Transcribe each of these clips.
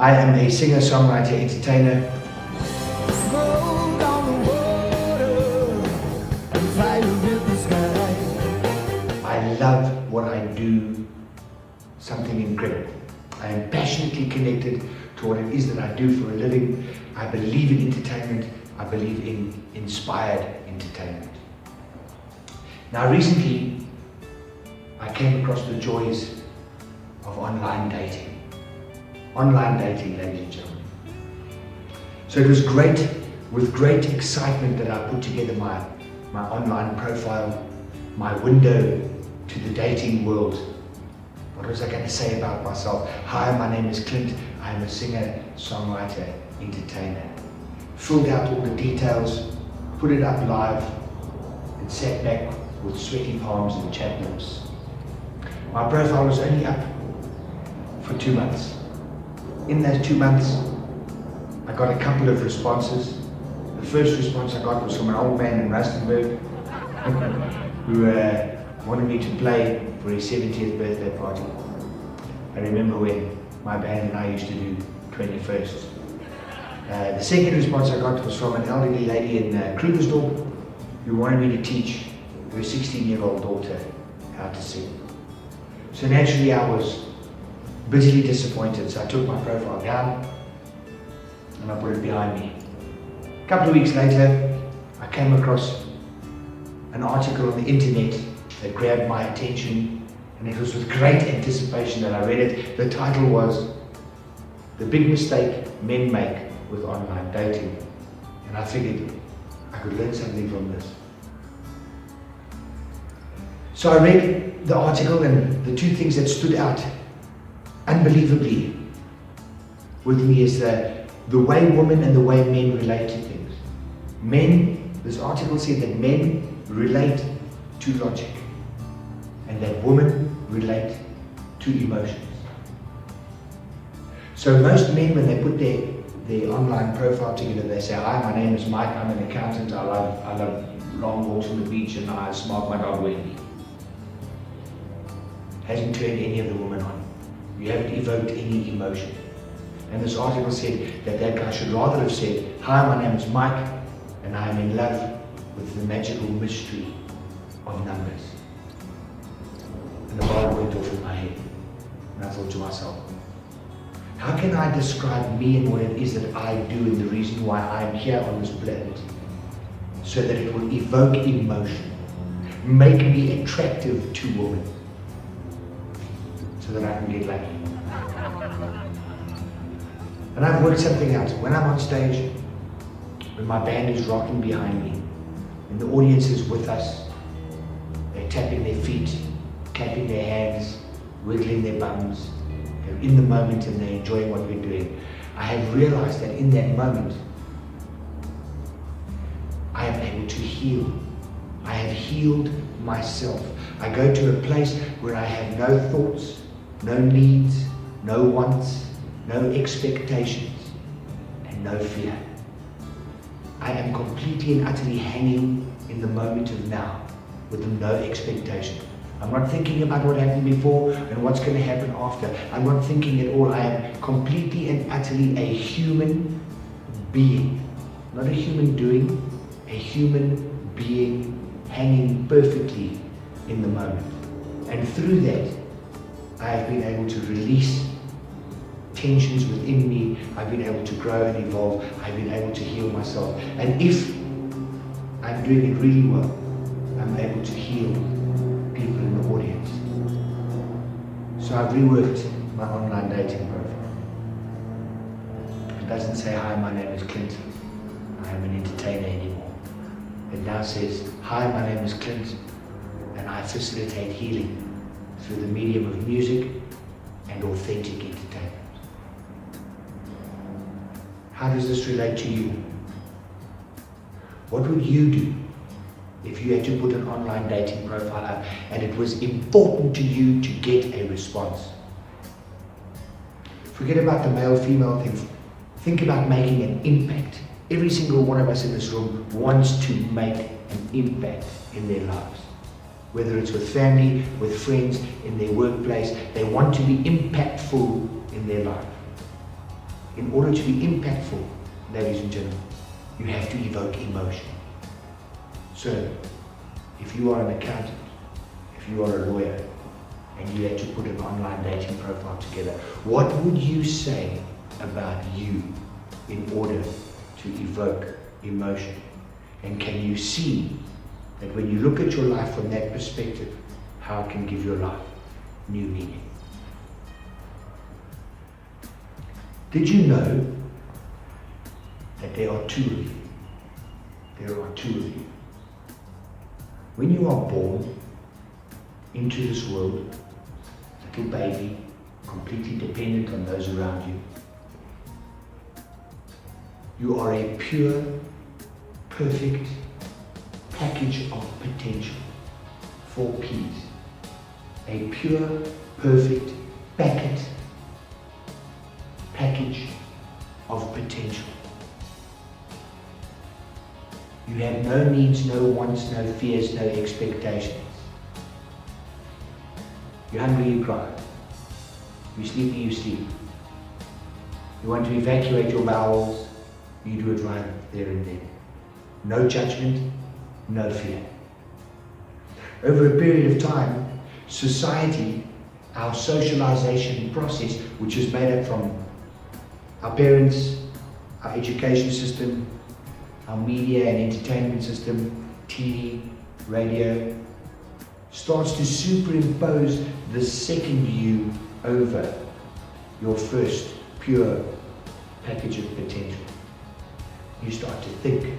I am a singer, songwriter, entertainer. Smoke on the water and fire with the sky. I love what I do, something incredible. I am passionately connected to what it is that I do for a living. I believe in entertainment. I believe in inspired entertainment. Now recently, I came across the joys of online dating. Online dating, ladies and gentlemen. So it was great, with great excitement, that I put together my online profile, my window to the dating world. What was I going to say about myself? Hi, my name is Clint. I am a singer, songwriter, entertainer. Filled out all the details, put it up live, and sat back with sweaty palms and chapped lips. My profile was only up for 2 months. In those 2 months, I got a couple of responses. The first response I got was from an old man in Rustenburg who wanted me to play for his 70th birthday party. I remember when my band and I used to do 21st. The second response I got was from an elderly lady in Krugersdorp who wanted me to teach her 16-year-old daughter how to sing. So naturally I was bitterly disappointed, so I took my profile down and I put it behind me. A couple of weeks later, I came across an article on the internet that grabbed my attention, and it was with great anticipation that I read it. The title was "The Big Mistake Men Make with Online Dating," and I figured I could learn something from this. So I read the article, and the two things that stood out unbelievably with me is the way women and the way men relate to things. Men, this article said that men relate to logic and that women relate to emotions. So most men, when they put their online profile together, they say, "Hi, my name is Mike, I'm an accountant, I love long walks on the beach and I smoke my dog Wendy." Hasn't turned any of the women on. You haven't evoked any emotion. And this article said that guy should rather have said, "Hi, my name is Mike, and I am in love with the magical mystery of numbers." And the bulb went off in my head. And I thought to myself, how can I describe me and what it is that I do and the reason why I am here on this planet so that it will evoke emotion, make me attractive to women, so that I can get lucky. And I've worked something out. When I'm on stage, when my band is rocking behind me, and the audience is with us, they're tapping their feet, clapping their hands, wiggling their bums, they're in the moment and they're enjoying what we're doing. I have realized that in that moment, I am able to heal. I have healed myself. I go to a place where I have no thoughts, no needs, no wants, no expectations, and no fear. I am completely and utterly hanging in the moment of now with no expectation. I'm not thinking about what happened before and what's going to happen after. I'm not thinking at all. I am completely and utterly a human being. Not a human doing, a human being hanging perfectly in the moment. And through that, I have been able to release tensions within me. I've been able to grow and evolve. I've been able to heal myself. And if I'm doing it really well, I'm able to heal people in the audience. So I've reworked my online dating profile. It doesn't say, "Hi, my name is Clint, I am an entertainer" anymore. It now says, "Hi, my name is Clint, and I facilitate healing through the medium of music and authentic entertainment." How does this relate to you? What would you do if you had to put an online dating profile up and it was important to you to get a response? Forget about the male-female thing. Think about making an impact. Every single one of us in this room wants to make an impact in their lives. Whether it's with family, with friends, in their workplace, they want to be impactful in their life. In order to be impactful, ladies and gentlemen, you have to evoke emotion. So, if you are an accountant, if you are a lawyer, and you had to put an online dating profile together, what would you say about you in order to evoke emotion? And can you see that when you look at your life from that perspective, how it can give your life new meaning? Did you know that there are two of you? There are two of you. When you are born into this world, little baby, completely dependent on those around you, you are a pure, perfect package of potential. 4 P's. A pure, perfect package of potential. You have no needs, no wants, no fears, no expectations. You're hungry, you cry. You're sleepy, you sleep. You want to evacuate your bowels, you do it right there and then. No judgment, no fear. Over a period of time, society, our socialization process, which is made up from our parents, our education system, our media and entertainment system, TV, radio, starts to superimpose the second you over your first pure package of potential. You start to think,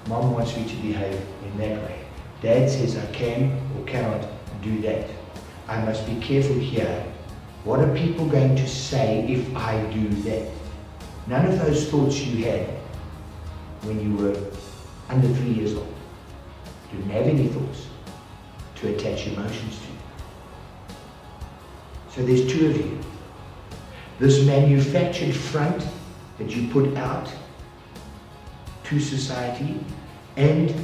Mom wants me to behave in that way. Dad says I can or cannot do that. I must be careful here. What are people going to say if I do that? None of those thoughts you had when you were under 3 years old. You didn't have any thoughts to attach emotions to. So there's two of you. This manufactured front that you put out to society, and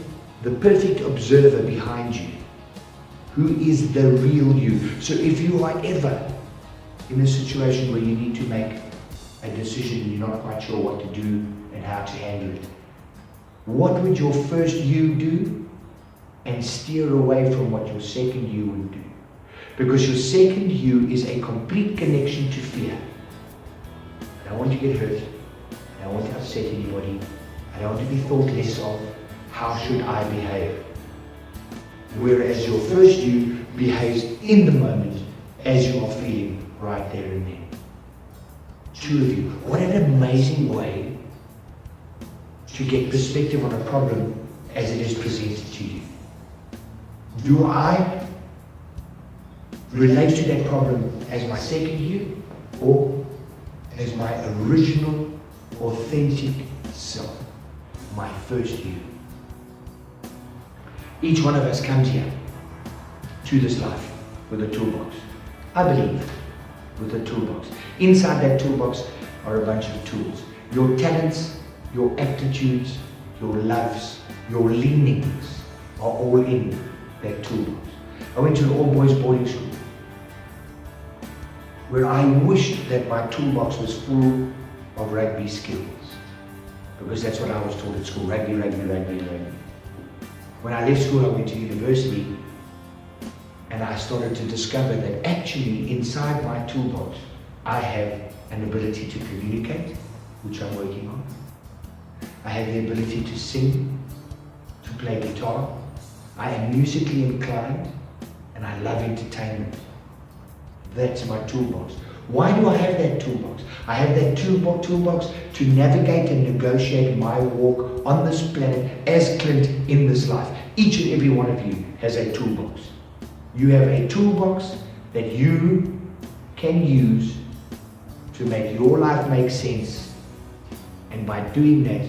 the perfect observer behind you, who is the real you. So if you are ever in a situation where you need to make a decision and you're not quite sure what to do and how to handle it, what would your first you do and steer away from what your second you would do? Because your second you is a complete connection to fear. I don't want to get hurt. I don't want to upset anybody. I don't want to be thought less of. How should I behave? Whereas your first you behaves in the moment as you are feeling right there and then. Two of you. What an amazing way to get perspective on a problem as it is presented to you. Do I relate to that problem as my second you or as my original, authentic self, my first you? Each one of us comes here to this life with a toolbox. I believe with a toolbox. Inside that toolbox are a bunch of tools. Your talents, your aptitudes, your loves, your leanings are all in that toolbox. I went to an all-boys boarding school where I wished that my toolbox was full of rugby skills, because that's what I was taught at school, rugby. When I left school, I went to university and I started to discover that actually inside my toolbox, I have an ability to communicate, which I'm working on. I have the ability to sing, to play guitar. I am musically inclined and I love entertainment. That's my toolbox. Why do I have that toolbox? I have that toolbox to navigate and negotiate my walk on this planet as Clint in this life. Each and every one of you has a toolbox. You have a toolbox that you can use to make your life make sense, and by doing that,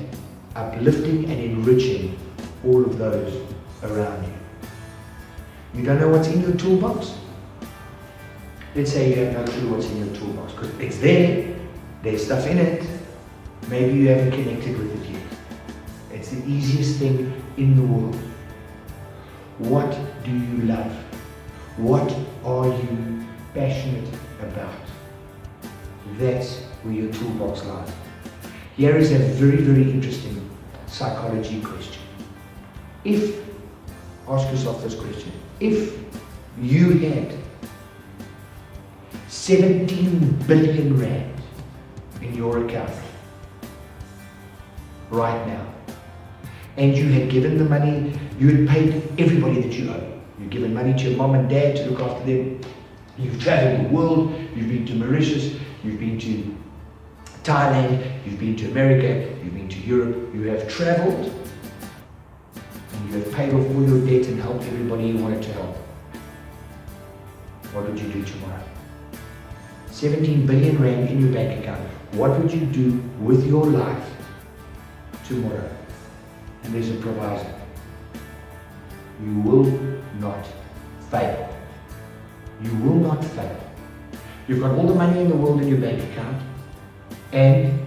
uplifting and enriching all of those around you. You don't know what's in your toolbox? Let's say you have no clue what's in your toolbox, because it's there, there's stuff in it, maybe you haven't connected with it yet. It's the easiest thing in the world. What do you love? What are you passionate about? That's where your toolbox lies. Here is a very, very interesting psychology question. Ask yourself this question, if you had 17 billion rand in your account right now, and you had given the money, you had paid everybody that you owe. You've given money to your mom and dad to look after them. You've traveled the world. You've been to Mauritius. You've been to Thailand. You've been to America. You've been to Europe. You have traveled, and you have paid off all your debt and helped everybody you wanted to help. What would you do tomorrow? 17 billion rand in your bank account. What would you do with your life tomorrow? And there's a proviso. You will not fail. You will not fail. You've got all the money in the world in your bank account, and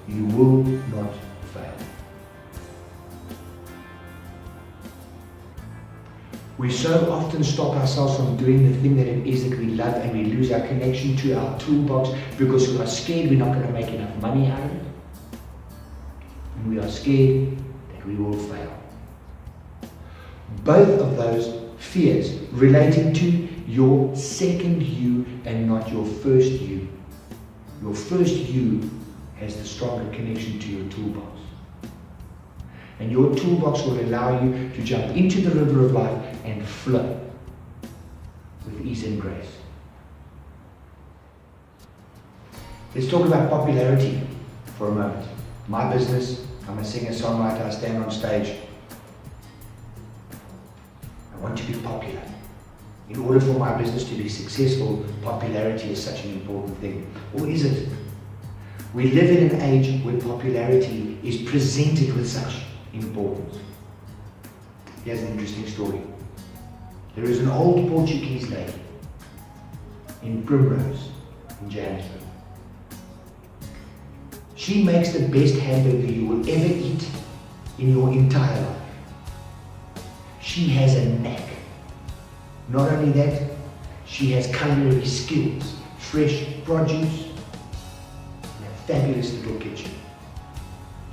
you will not fail. We so often stop ourselves from doing the thing that it is that we love, and we lose our connection to our toolbox because we are scared we're not going to make enough money out of it. And we are scared that we will fail. Both of those fears relating to your second you and not your first you. Your first you has the stronger connection to your toolbox. And your toolbox will allow you to jump into the river of life and flow with ease and grace. Let's talk about popularity for a moment. My business, I'm a singer-songwriter, I stand on stage. I want to be popular. In order for my business to be successful, popularity is such an important thing. Or is it? We live in an age where popularity is presented with such importance. Here's an interesting story. There is an old Portuguese lady in Primrose, in Johannesburg. She makes the best hamburger you will ever eat in your entire life. She has a knack. Not only that, she has culinary skills, fresh produce, and a fabulous little kitchen.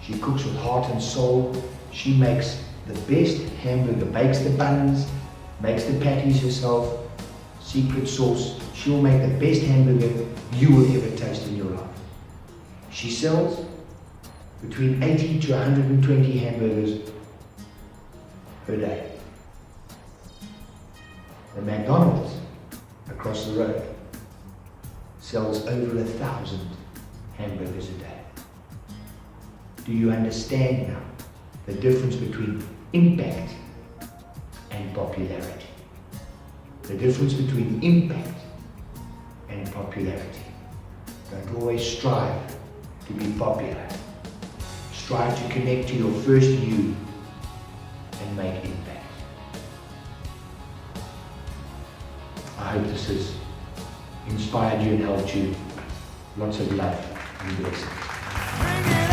She cooks with heart and soul. She makes the best hamburger, bakes the buns, makes the patties herself, secret sauce. She will make the best hamburger you will ever taste in your life. She sells between 80 to 120 hamburgers per day. The McDonald's across the road sells over 1,000 hamburgers a day. Do you understand now the difference between impact and popularity? The difference between impact and popularity. Don't always strive to be popular. Strive to connect to your first you and make impact. I hope this has inspired you and helped you. Lots of love and blessings.